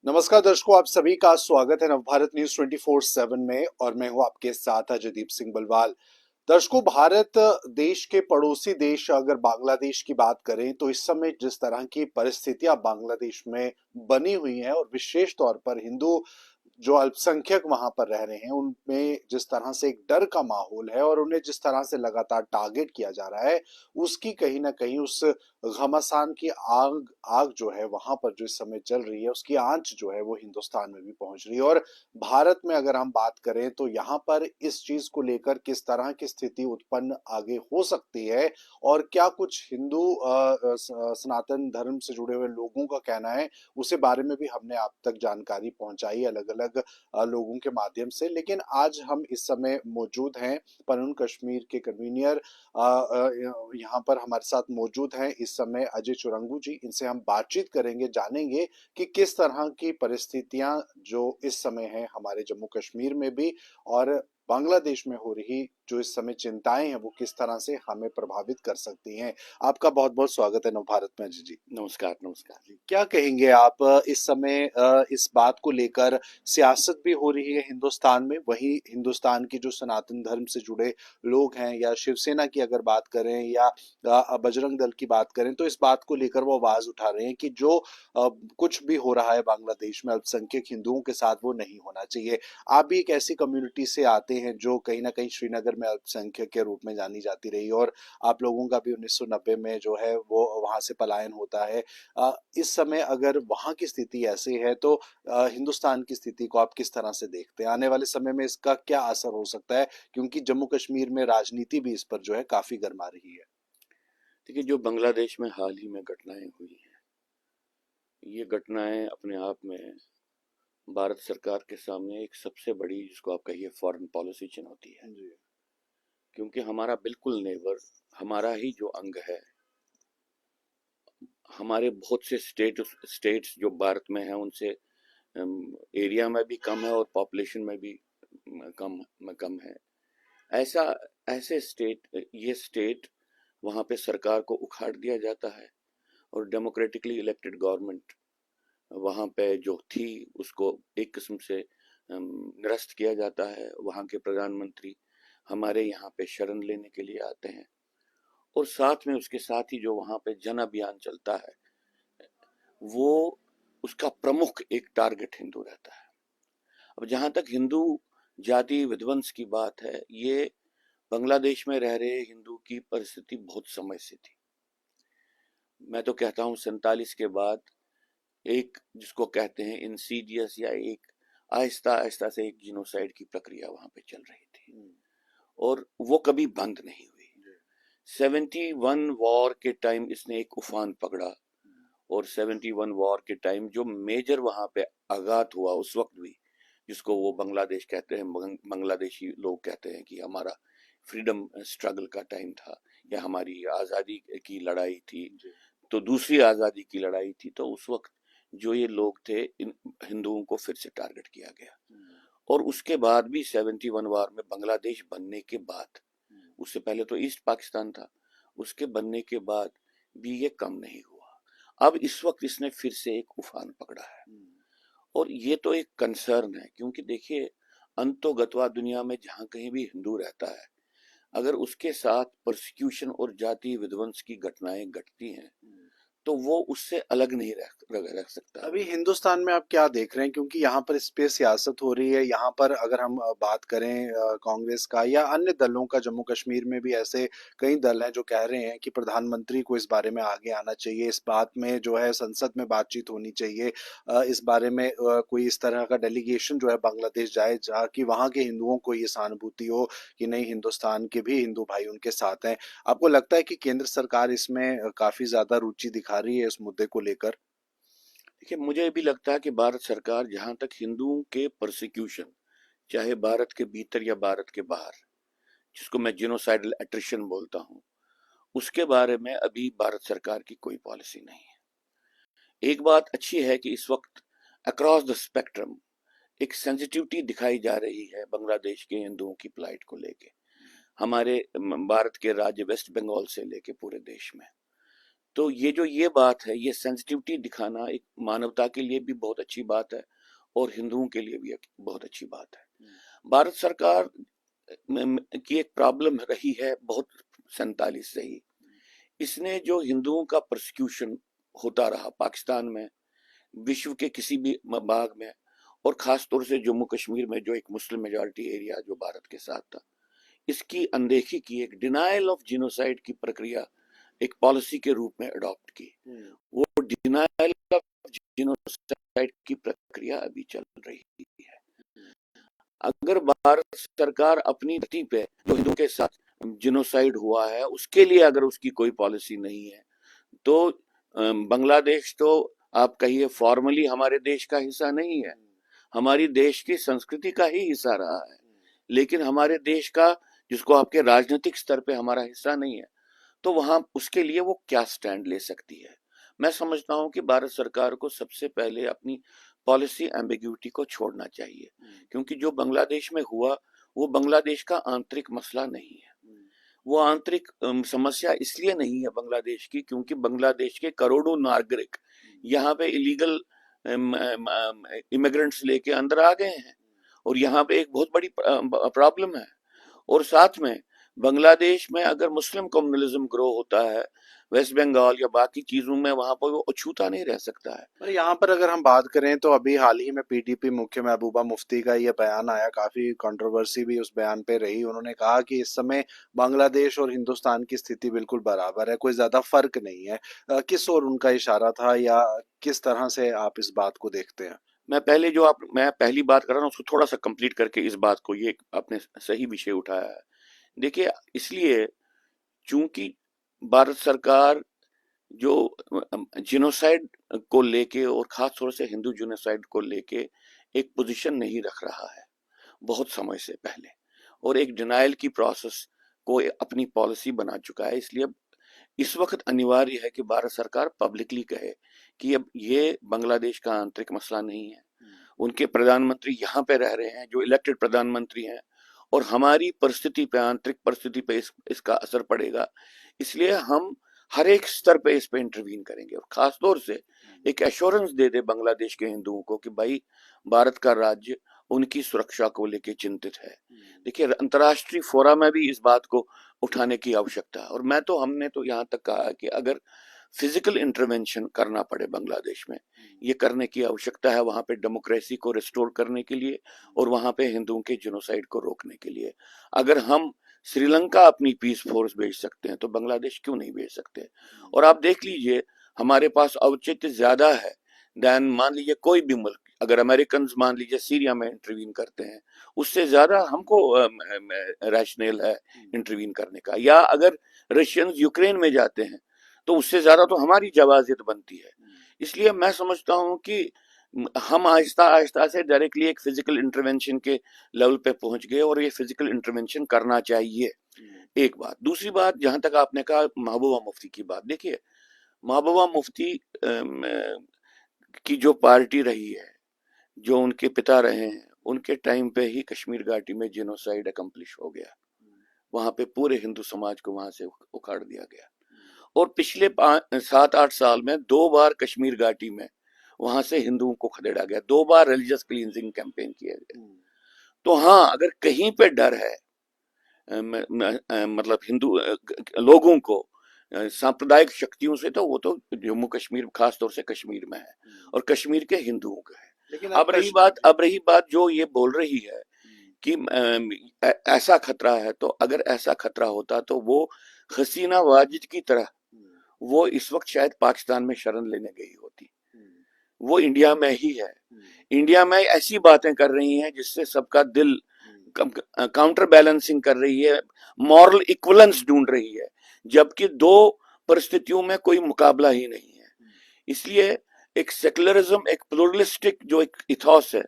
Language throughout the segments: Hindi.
नमस्कार दर्शकों, आप सभी का स्वागत है नवभारत न्यूज 24/7 में और मैं हूं आपके साथ अजयदीप सिंह बलवाल। दर्शकों, भारत देश के पड़ोसी देश अगर बांग्लादेश की बात करें तो इस समय जिस तरह की परिस्थितियां बांग्लादेश में बनी हुई हैं और विशेष तौर पर हिंदू जो अल्पसंख्यक वहां पर रह रहे हैं उनमें जिस तरह से एक डर का माहौल है और उन्हें जिस तरह से लगातार टारगेट किया जा रहा है, उसकी कहीं ना कहीं उस घमासान की आग आग जो है वहां पर जो इस समय चल रही है उसकी आंच जो है वो हिंदुस्तान में भी पहुंच रही है। और भारत में अगर हम बात करें तो यहाँ पर इस चीज को लेकर किस तरह की स्थिति उत्पन्न आगे हो सकती है और क्या कुछ हिंदू सनातन धर्म से जुड़े हुए लोगों का कहना है, उसे बारे में भी हमने आप तक जानकारी पहुंचाई अलग अलग लोगों के माध्यम से। लेकिन आज हम इस समय मौजूद हैं पनून कश्मीर के कन्वीनियर यहाँ पर हमारे साथ मौजूद हैं इस समय अजय चुरंगू जी। इनसे हम बातचीत करेंगे, जानेंगे कि किस तरह की परिस्थितियां जो इस समय हैं हमारे जम्मू कश्मीर में भी और बांग्लादेश में हो रही जो इस समय चिंताएं हैं वो किस तरह से हमें प्रभावित कर सकती हैं। आपका बहुत बहुत स्वागत है नवभारत में अजय जी। नमस्कार नमस्कार। जी, क्या कहेंगे आप इस समय इस बात को लेकर? सियासत भी हो रही है हिंदुस्तान में, वहीं हिंदुस्तान की जो सनातन धर्म से जुड़े लोग हैं या शिवसेना की अगर बात करें या बजरंग दल की बात करें तो इस बात को लेकर वो आवाज उठा रहे हैं कि जो कुछ भी हो रहा है बांग्लादेश में अल्पसंख्यक हिंदुओं के साथ वो नहीं होना चाहिए। आप भी एक ऐसी कम्युनिटी से आते हैं जो कहीं ना कहीं श्रीनगर में अल्पसंख्यक के रूप में जानी जाती रही और आप लोगों का भी 1990 में जो है वो वहां से पलायन होता है। इस समय अगर वहां की स्थिति ऐसी है तो हिंदुस्तान की स्थिति को आप किस तरह से देखते हैं? आने वाले समय में इसका क्या असर हो सकता है, क्योंकि जम्मू कश्मीर में राजनीति भी इस पर जो है काफी गर्मा रही है। देखिए, जो बांग्लादेश में हाल ही में घटनाएं हुई हैं, ये घटनाएं अपने आप में भारत सरकार के सामने एक सबसे बड़ी, जिसको आप कहिए, फॉरेन पॉलिसी चुनौती है। जी। क्योंकि हमारा बिल्कुल नेबर, हमारा ही जो अंग है, हमारे बहुत से स्टेट्स जो भारत में हैं उनसे एरिया में भी कम है और पॉपुलेशन में भी कम है। ऐसा ऐसे ये स्टेट वहाँ पे सरकार को उखाड़ दिया जाता है और डेमोक्रेटिकली इलेक्टेड गवर्नमेंट वहाँ पे जो थी उसको एक किस्म से निरस्त किया जाता है। वहाँ के प्रधानमंत्री हमारे यहाँ पे शरण लेने के लिए आते हैं और साथ में उसके साथ ही जो वहाँ पे जन अभियान चलता है, वो उसका प्रमुख एक टारगेट हिंदू रहता है। अब जहाँ तक हिंदू जाति विध्वंस की बात है, ये बांग्लादेश में रह रहे हिंदू की परिस्थिति बहुत समय से थी। मैं तो कहता हूँ 47 के बाद एक, जिसको कहते हैं इंसीडियस, या एक आहिस्ता आहिस्ता से एक जिनोसाइड की प्रक्रिया वहां पे चल रही थी और वो कभी बंद नहीं हुई। 71 वॉर के टाइम इसने एक उफान पकड़ा और 71 वॉर के टाइम जो मेजर वहां पे आघात हुआ उस वक्त भी, जिसको वो बांग्लादेश कहते हैं, बांग्लादेशी लोग कहते हैं कि हमारा फ्रीडम स्ट्रगल का टाइम था या हमारी आज़ादी की लड़ाई थी, तो दूसरी आज़ादी की लड़ाई थी। तो उस वक्त जो ये लोग थे, इन हिंदुओं को फिर से टारगेट किया गया। और उसके बाद भी 71 वार में बांग्लादेश बनने के बाद, उससे पहले तो ईस्ट पाकिस्तान था, उसके बनने के बाद भी ये कम नहीं हुआ। अब इस वक्त इसने फिर से एक उफान पकड़ा है और ये तो एक कंसर्न है। क्योंकि देखिए, अंतोगत्वा दुनिया में जहाँ कहीं भी हिंदू रहता है, अगर उसके साथ परसिक्यूशन और जाति विध्वंस की घटनाएं घटती हैं तो वो उससे अलग नहीं रह सकता। अभी हिंदुस्तान में आप क्या देख रहे हैं, क्योंकि यहाँ पर इस पे सियासत हो रही है। यहाँ पर अगर हम बात करें कांग्रेस का या अन्य दलों का, जम्मू कश्मीर में भी ऐसे कई दल हैं जो कह रहे हैं कि प्रधानमंत्री को इस बारे में आगे आना चाहिए, इस बात में जो है संसद में बातचीत होनी चाहिए, इस बारे में कोई इस तरह का डेलीगेशन जो है बांग्लादेश जाए जहाँ कि वहाँ के हिंदुओं को ये सहानुभूति हो कि नहीं, हिंदुस्तान के भी हिंदू भाई उनके साथ हैं। आपको लगता है कि केंद्र सरकार इसमें काफी ज्यादा रुचि दिखा रही है इस मुद्दे को लेकर? देखिए, मुझे भी लगता है कि भारत सरकार जहां तक हिंदुओं के प्रोसिक्यूशन, चाहे भारत के भीतर या भारत के बाहर, जिसको मैं जिनोसाइडल एट्रिशन बोलता हूं, उसके बारे में अभी भारत सरकार की कोई पॉलिसी नहीं है। एक बात अच्छी है कि इस वक्त अक्रॉस द स्पेक्ट्रम एक सेंसिटिविटी दिखाई जा रही है बांग्लादेश के हिंदुओं की प्लाइट को लेके, हमारे भारत के राज्य वेस्ट बंगाल से लेके पूरे देश में। तो ये बात है, ये सेंसिटिविटी दिखाना एक मानवता के लिए भी बहुत अच्छी बात है और हिंदुओं के लिए भी एक बहुत अच्छी बात है। भारत सरकार की एक प्रॉब्लम रही है बहुत 47 से ही, इसने जो हिंदुओं का प्रोसिक्यूशन होता रहा पाकिस्तान में, विश्व के किसी भी भाग में, और खास तौर से जम्मू कश्मीर में जो एक मुस्लिम मेजॉरिटी एरिया जो भारत के साथ था, इसकी अनदेखी की, एक डिनायल ऑफ जिनोसाइड की प्रक्रिया एक पॉलिसी के रूप में अडॉप्ट की। वो डिनायल ऑफ जिनोसाइड की प्रक्रिया अभी चल रही है। अगर भारत सरकार अपनी धरती पे जो हिंदुओं के साथ जिनोसाइड हुआ है उसके लिए अगर उसकी कोई पॉलिसी नहीं है, तो बांग्लादेश तो आप कहिए फॉर्मली हमारे देश का हिस्सा नहीं है, हमारी देश की संस्कृति का ही हिस्सा रहा है, लेकिन हमारे देश का, जिसको आपके राजनीतिक स्तर पे हमारा हिस्सा नहीं है, तो वहां उसके लिए वो क्या स्टैंड ले सकती है। मैं समझता हूं कि भारत सरकार को सबसे पहले अपनी पॉलिसी एम्बिग्यूटी को छोड़ना चाहिए, क्योंकि जो बांग्लादेश में हुआ वो बांग्लादेश का आंतरिक मसला नहीं है। वो आंतरिक समस्या इसलिए नहीं है बांग्लादेश की क्योंकि बांग्लादेश के करोड़ों नागरिक यहाँ पे इलीगल इमिग्रेंट्स लेके अंदर आ गए हैं और यहाँ पे एक बहुत बड़ी प्रॉब्लम है। और साथ में बांग्लादेश में अगर मुस्लिम कम्युनलिज्म ग्रो होता है वेस्ट बंगाल या बाकी चीजों में, वहां पर वो अछूता नहीं रह सकता है। पर यहाँ पर अगर हम बात करें तो अभी हाल ही में पीडीपी मुख्य महबूबा मुफ्ती का ये बयान आया, काफी कंट्रोवर्सी भी उस बयान पे रही। उन्होंने कहा कि इस समय बांग्लादेश और हिंदुस्तान की स्थिति बिल्कुल बराबर है, कोई ज्यादा फर्क नहीं है। किस ओर उनका इशारा था या किस तरह से आप इस बात को देखते हैं? मैं पहली बात कर रहा हूँ उसको थोड़ा सा कंप्लीट करके इस बात को, ये आपने सही विषय उठाया है। देखिए, इसलिए चूंकि भारत सरकार जो जिनोसाइड को लेके और खास तौर से हिंदू जिनोसाइड को लेके एक पोजीशन नहीं रख रहा है बहुत समय से पहले, और एक डिनाइल की प्रोसेस को अपनी पॉलिसी बना चुका है, इसलिए इस वक्त अनिवार्य है कि भारत सरकार पब्लिकली कहे कि अब ये बांग्लादेश का आंतरिक मसला नहीं है। उनके प्रधानमंत्री यहाँ पे रह रहे हैं जो इलेक्टेड प्रधानमंत्री हैं, और हमारी परिस्थिति पे, आंतरिक परिस्थिति पे इसका असर पड़ेगा, इसलिए हम हर एक स्तर पे इस पे इंटरवीन करेंगे और खास तौर से एक एश्योरेंस दे दे बांग्लादेश के हिंदुओं को कि भाई भारत का राज्य उनकी सुरक्षा को लेके चिंतित है। देखिए, अंतर्राष्ट्रीय फोरा में भी इस बात को उठाने की आवश्यकता है, और हमने तो यहाँ तक कहा कि अगर फिजिकल इंटरवेंशन करना पड़े बांग्लादेश में, ये करने की आवश्यकता है वहां पे डेमोक्रेसी को रिस्टोर करने के लिए और वहां पे हिंदुओं के जिनोसाइड को रोकने के लिए। अगर हम श्रीलंका अपनी पीस फोर्स भेज सकते हैं तो बांग्लादेश क्यों नहीं भेज सकते? और आप देख लीजिए, हमारे पास औचित्य ज्यादा है देन मान लीजिए कोई भी मुल्क। अगर अमेरिकन मान लीजिए सीरिया में इंटरवीन करते हैं, उससे ज्यादा हमको रैशनल है इंटरवीन करने का, या अगर रशियंस यूक्रेन में जाते हैं तो उससे ज्यादा तो हमारी जवाजियत बनती है। इसलिए मैं समझता हूं कि हम आहिस्ता आहिस्ता से डायरेक्टली एक फिजिकल इंटरवेंशन के लेवल पे पहुंच गए और ये फिजिकल इंटरवेंशन करना चाहिए। एक बात। दूसरी बात, जहां तक आपने कहा महबूबा मुफ्ती की बात, देखिए महबूबा मुफ्ती की जो पार्टी रही है, जो उनके पिता रहे हैं, उनके टाइम पे ही कश्मीर घाटी में जिनोसाइड अकम्प्लिश हो गया। वहां पे पूरे हिंदू समाज को वहां से उखाड़ दिया गया, और पिछले 7-8 साल में 2 बार कश्मीर घाटी में वहां से हिंदुओं को खदेड़ा गया, 2 बार रिलीजियस क्लींजिंग कैंपेन किया गया। तो हाँ, अगर कहीं पे डर है मतलब हिंदू लोगों को सांप्रदायिक शक्तियों से, तो वो तो जम्मू कश्मीर खास तौर से कश्मीर में है और कश्मीर के हिंदुओं का है। लेकिन अब रही बात जो ये बोल रही है कि ऐसा खतरा है, तो अगर ऐसा खतरा होता तो वो हसीना वाजिद की तरह वो इस वक्त शायद पाकिस्तान में शरण लेने गई होती। वो इंडिया में ही है, इंडिया में ऐसी बातें कर रही हैं जिससे सबका दिल काउंटर बैलेंसिंग कर रही है, मॉरल इक्वलेंस ढूंढ रही है, जबकि दो परिस्थितियों में कोई मुकाबला ही नहीं है। इसलिए एक सेकुलरिज्म, एक प्लुरलिस्टिक जो एक इथॉस है,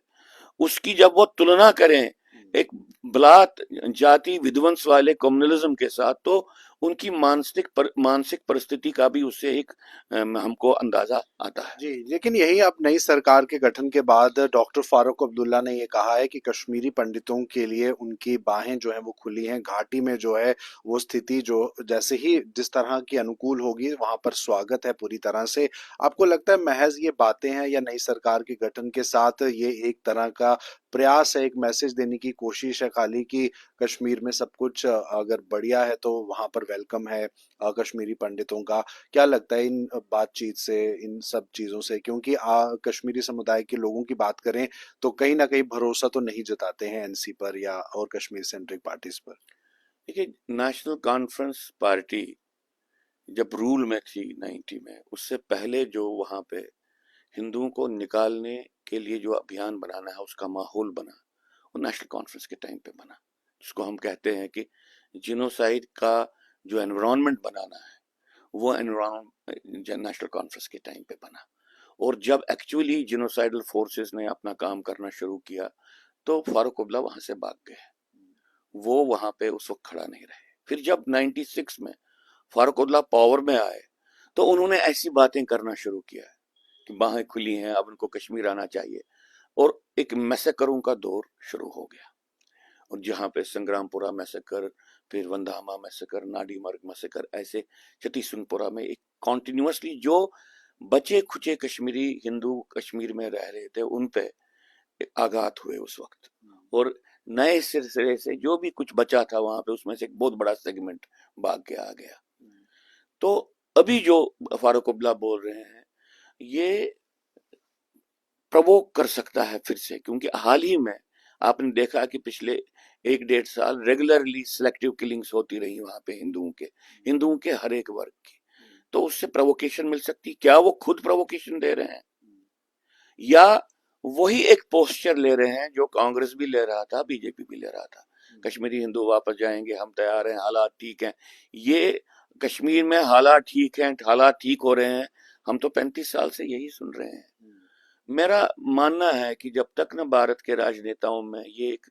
उसकी जब वो तुलना करें एक ब्लात जाति विध्वंस वाले कम्युनलिज्म के साथ, तो उनकी मानसिक परिस्थिति का भी उससे एक हमको अंदाजा आता है। जी, लेकिन यही अब नई सरकार के गठन के बाद डॉक्टर फारूक अब्दुल्ला ने ये कहा है कि कश्मीरी पंडितों के लिए उनकी बाहें जो हैं वो खुली हैं। घाटी में जो है वो स्थिति जो जैसे ही जिस तरह की अनुकूल होगी वहां पर स्वागत है पूरी तरह से। आपको लगता है महज ये बातें हैं या नई सरकार के गठन के साथ ये एक तरह का प्रयास है, एक मैसेज देने की कोशिश है खाली कि कश्मीर में सब कुछ अगर बढ़िया है तो वहां पर वेलकम है कश्मीरी पंडितों का? क्या लगता है इन बातचीत से, इन सब चीजों से? क्योंकि कश्मीरी समुदाय के लोगों की बात करें तो कहीं ना कहीं भरोसा तो नहीं जताते हैं एनसी पर या और कश्मीर सेंट्रिक पार्टीज पर। देखिए, नेशनल कॉन्फ्रेंस पार्टी जब रूल में थी 90 में, उससे पहले जो वहां पे हिंदुओं को निकालने के लिए जो अभियान बनाना है, उसका माहौल बना, वो नेशनल कॉन्फ्रेंस के टाइम पे बना, जिसको हम कहते हैं कि जिनोसाइड का जो एनवायरनमेंट बनाना है, वो एनवायरनमेंट नेशनल कॉन्फ्रेंस के टाइम पे बना। और जब एक्चुअली जिनोसाइडल फोर्सेस ने अपना काम करना शुरू किया, तो फारूक अब्दुल्ला वहां से भाग गए, वो वहां पे उस वक्त खड़ा नहीं रहे। फिर जब 96 में फारूक अब्दुल्ला पावर में आए, तो उन्होंने ऐसी बातें करना शुरू किया कि बाहें खुली हैं, अब उनको कश्मीर आना चाहिए, और एक मैसेकरों का दौर शुरू हो गया। और जहाँ पे संग्रामपुरा मैसेकर, फिर वंधामा मैसेकर, नाडी मार्ग मैसेकर, ऐसे छत्तीसगढ़पुरा में एक कॉन्टिन्यूसली जो बचे खुचे कश्मीरी हिंदू कश्मीर में रह रहे थे उन पे आघात हुए उस वक्त। और नए सिलसिले से जो भी कुछ बचा था वहां पे, उसमें से एक बहुत बड़ा सेगमेंट भाग के आ गया। तो अभी जो फारूक अब्दुल्ला बोल रहे हैं, ये प्रवोक कर सकता है फिर से, क्योंकि हाल ही में आपने देखा कि पिछले 1 डेढ़ साल रेगुलरली सिलेक्टिव किलिंग्स होती रही वहां पे हिंदुओं के हर एक वर्ग की। तो उससे प्रोवोकेशन मिल सकती। क्या वो खुद प्रोवोकेशन दे रहे हैं, या वही एक पोस्चर ले रहे हैं जो कांग्रेस भी ले रहा था, बीजेपी भी ले रहा था, कश्मीरी हिंदू वापस जाएंगे, हम तैयार हैं, हालात ठीक हैं। ये कश्मीर में हालात ठीक हैं, हालात ठीक हो रहे हैं, हम तो 35 साल से यही सुन रहे हैं। मेरा मानना है कि जब तक ना भारत के राजनेताओं में ये एक,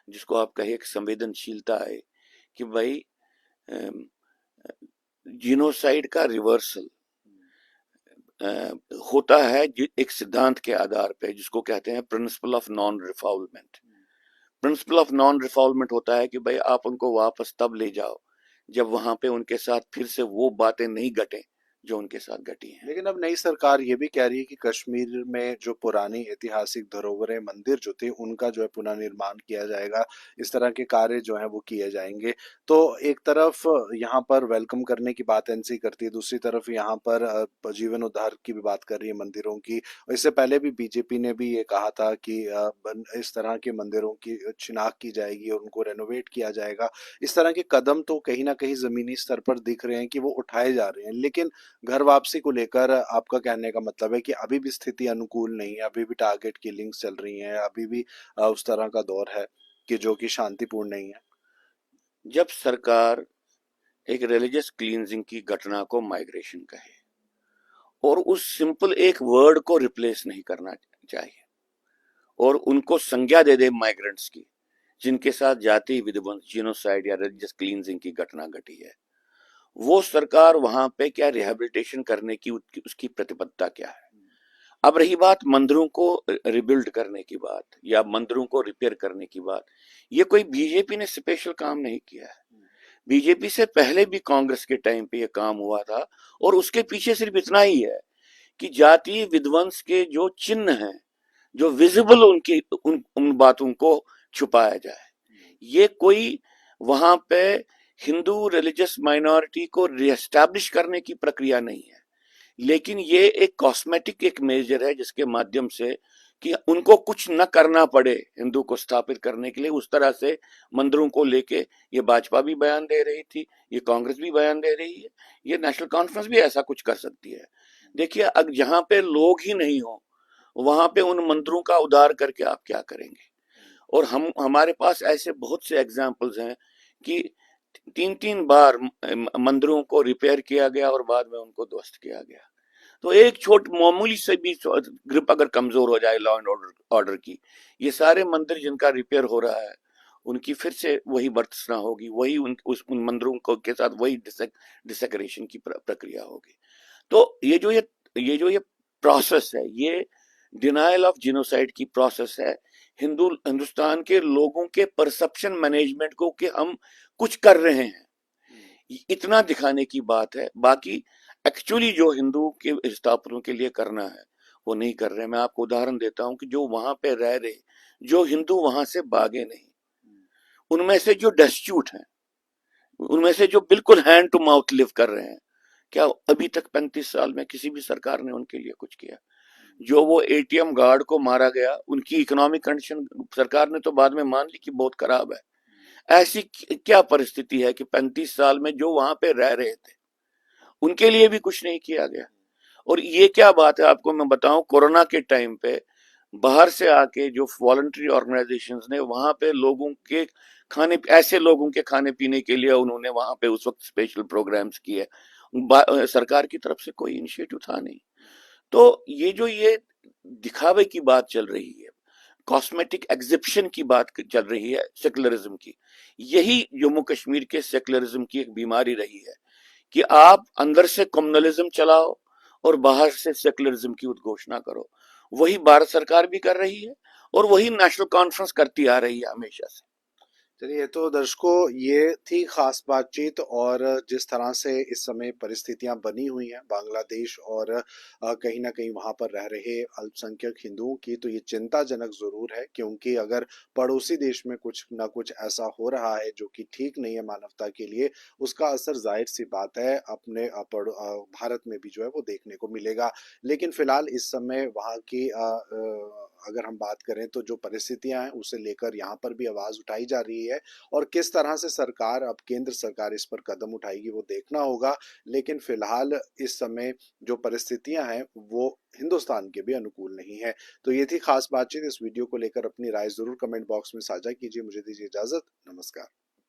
जिसको आप कहे एक संवेदनशीलता है कि भाई जिनोसाइड का रिवर्सल होता है एक सिद्धांत के आधार पे, जिसको कहते हैं principle of non refoulement. Principle of non refoulement होता है कि भाई आप उनको वापस तब ले जाओ जब वहां पे उनके साथ फिर से वो बातें नहीं घटे जो उनके साथ घटी हैं। लेकिन अब नई सरकार ये भी कह रही है कि कश्मीर में जो पुरानी ऐतिहासिक धरोहरें, मंदिर जो थे, उनका जो है पुनर्निर्माण किया जाएगा। इस तरह के कार्य जो हैं वो किए जाएंगे। तो एक तरफ यहाँ पर वेलकम करने की बात एनसी करती है, दूसरी तरफ यहाँ पर जीवन उद्धार की भी बात कर रही है मंदिरों की। और इससे पहले भी बीजेपी ने भी ये कहा था कि इस तरह के मंदिरों की शिनाख्त की जाएगी और उनको रेनोवेट किया जाएगा। इस तरह के कदम तो कहीं ना कहीं जमीनी स्तर पर दिख रहे हैं कि वो उठाए जा रहे हैं। लेकिन घर वापसी को लेकर आपका कहने का मतलब है कि अभी भी स्थिति अनुकूल नहीं है, अभी भी टारगेट किलिंग्स चल रही हैं, अभी भी उस तरह का दौर है कि जो कि शांतिपूर्ण नहीं है। जब सरकार एक रिलीजियस क्लींजिंग की घटना को माइग्रेशन कहे और उस सिंपल एक वर्ड को रिप्लेस नहीं करना चाहिए, और उनको संज्ञा दे दे माइग्रेंट्स की, जिनके साथ जाति विध्वंस, जिनोसाइड या रिलीजियस क्लींजिंग की घटना घटी है, वो सरकार वहां पे क्या रिहेबिलिटेशन करने की उसकी प्रतिबद्धता क्या है? अब रही बात मंदिरों को रिबिल्ड करने की बात या मंदिरों को रिपेयर करने की बात, ये कोई बीजेपी ने स्पेशल काम नहीं किया है। बीजेपी से पहले भी कांग्रेस के टाइम पे ये काम हुआ था, और उसके पीछे सिर्फ इतना ही है कि जातीय विध्वंस के जो चिन्ह हैं, जो विजिबल उनकी उन बातों को छुपाया जाए। ये कोई वहां पे हिंदू रिलीजियस माइनॉरिटी को रिएस्टैब्लिश करने की प्रक्रिया नहीं है, लेकिन ये एक कॉस्मेटिक एक मेजर है जिसके माध्यम से कि उनको कुछ न करना पड़े हिंदू को स्थापित करने के लिए। उस तरह से मंदिरों को लेके ये भाजपा भी बयान दे रही थी, ये कांग्रेस भी बयान दे रही है, ये नेशनल कॉन्फ्रेंस भी ऐसा कुछ कर सकती है। देखिए, अब जहां पे लोग ही नहीं हो वहां पे उन मंदिरों का उद्धार करके आप क्या करेंगे? और हमारे पास ऐसे बहुत से एग्जाम्पल्स हैं कि 3 3 बार मंदिरों को रिपेयर किया गया और बाद में उनको ध्वस्त किया गया। तो एक छोट मामूली से भी ग्रिप अगर कमजोर हो जाए लॉ एंड ऑर्डर की, ये सारे मंदिर जिनका रिपेयर हो रहा है उनकी फिर से वही बर्तना होगी, वही उन मंदिरों को के साथ वही डिसेक्रेशन की प्रक्रिया होगी। तो ये जो ये प्रोसेस है, ये डिनायल ऑफ जिनोसाइड की प्रोसेस है। हिंदुस्तान के लोगों के परसेप्शन मैनेजमेंट को कि हम कुछ कर रहे हैं, इतना दिखाने की बात है। बाकी एक्चुअली जो हिंदू के स्थापनों के लिए करना है वो नहीं कर रहे। मैं आपको उदाहरण देता हूं कि जो वहां पे रह रहे, जो हिंदू वहां से भागे नहीं, उनमें से जो डेस्टिट्यूट हैं, उनमें से जो बिल्कुल हैंड टू माउथ लिव कर रहे हैं, क्या अभी तक 35 साल में किसी भी सरकार ने उनके लिए कुछ किया? जो वो एटीएम गार्ड को मारा गया, उनकी इकोनॉमिक कंडीशन सरकार ने तो बाद में मान ली कि बहुत खराब है। ऐसी क्या परिस्थिति है कि 35 साल में जो वहां पे रह रहे थे उनके लिए भी कुछ नहीं किया गया? और ये क्या बात है, आपको मैं बताऊं, कोरोना के टाइम पे बाहर से आके जो वॉलंटरी ऑर्गेनाइजेशंस ने वहां पे लोगों के खाने, ऐसे लोगों के खाने पीने के लिए उन्होंने वहां पे उस वक्त स्पेशल प्रोग्राम्स किए, सरकार की तरफ से कोई इनिशिएटिव था नहीं। तो ये दिखावे की बात चल रही है, कॉस्मेटिक एग्जिबिशन की बात चल रही है सेकुलरिज्म की। यही जम्मू कश्मीर के सेकुलरिज्म की एक बीमारी रही है कि आप अंदर से कम्युनलिज्म चलाओ और बाहर से सेकुलरिज्म की उद्घोषणा करो। वही भारत सरकार भी कर रही है और वही नेशनल कॉन्फ्रेंस करती आ रही है हमेशा से। चलिए, तो दर्शकों, ये थी खास बातचीत। और जिस तरह से इस समय परिस्थितियां बनी हुई हैं बांग्लादेश और कहीं ना कहीं वहां पर रह रहे अल्पसंख्यक हिंदुओं की, तो ये चिंताजनक जरूर है, क्योंकि अगर पड़ोसी देश में कुछ ना कुछ ऐसा हो रहा है जो कि ठीक नहीं है मानवता के लिए, उसका असर जाहिर सी बात है अपने भारत में भी जो है वो देखने को मिलेगा। लेकिन फिलहाल इस समय वहाँ की अगर हम बात करें तो जो परिस्थितियां हैं उसे लेकर यहाँ पर भी आवाज उठाई जा रही है। और किस तरह से सरकार, अब केंद्र सरकार इस पर कदम उठाएगी वो देखना होगा। लेकिन फिलहाल इस समय जो परिस्थितियां हैं वो हिंदुस्तान के भी अनुकूल नहीं है। तो ये थी खास बातचीत। इस वीडियो को लेकर अपनी राय जरूर कमेंट बॉक्स में साझा कीजिए। मुझे दीजिए इजाजत। नमस्कार।